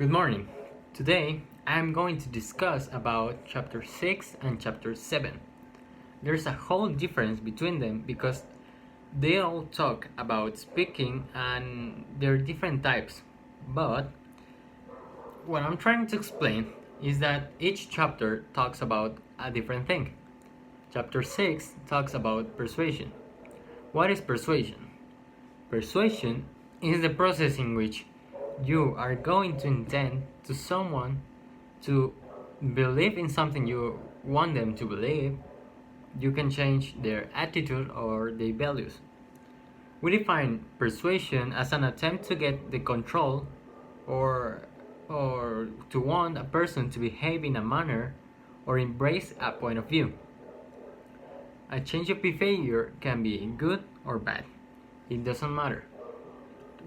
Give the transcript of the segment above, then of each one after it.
Good morning. Today I'm going to discuss about chapter 6 and chapter 7. There's a whole difference between them because they all talk about speaking and there are different types. But what I'm trying to explain is that each chapter talks about a different thing. Chapter 6 talks about persuasion. What is persuasion? Persuasion is the process in which you are going to intend to someone to believe in something you want them to believe. You can change their attitude or their values. We define persuasion as an attempt to get the control or to want a person to behave in a manner or embrace a point of view. A change of behavior can be good or bad. It doesn't matter.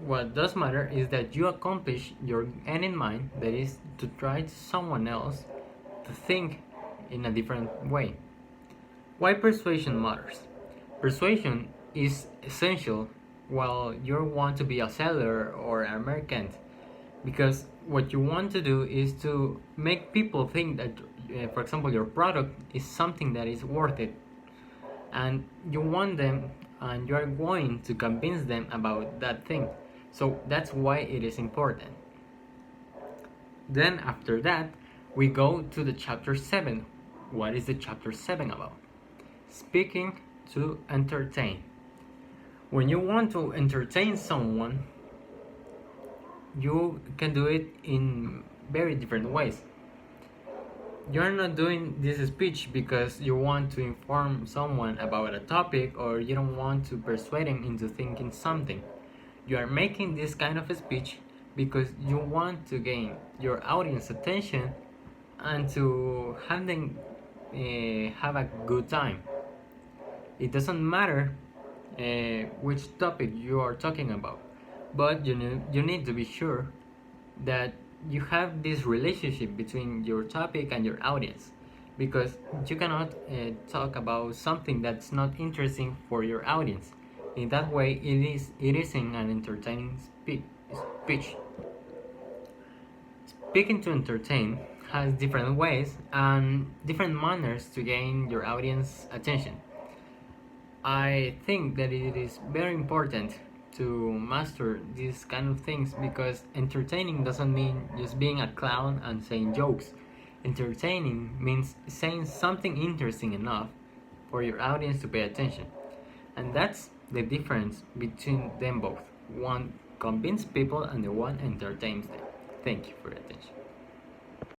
What does matter is that you accomplish your end in mind, that is, to try someone else to think in a different way. Why persuasion matters? Persuasion is essential while you want to be a seller or a merchant, because what you want to do is to make people think that, for example, your product is something that is worth it, and you want them and you are going to convince them about that thing. So that's why it is important. Then after that, we go to the chapter 7. What is the chapter 7 about? Speaking to entertain. When you want to entertain someone, you can do it in very different ways. You're not doing this speech because you want to inform someone about a topic or you don't want to persuade him into thinking something. You are making this kind of a speech because you want to gain your audience attention and to have them have a good time. It doesn't matter which topic you are talking about, but you need to be sure that you have this relationship between your topic and your audience, because you cannot talk about something that's not interesting for your audience. In that way, it isn't an entertaining speech. Speaking to entertain has different ways and different manners to gain your audience attention. I think that it is very important to master these kind of things, because entertaining doesn't mean just being a clown and saying jokes. Entertaining means saying something interesting enough for your audience to pay attention. And that's the difference between them both. One convinces people and the one entertains them. Thank you for your attention.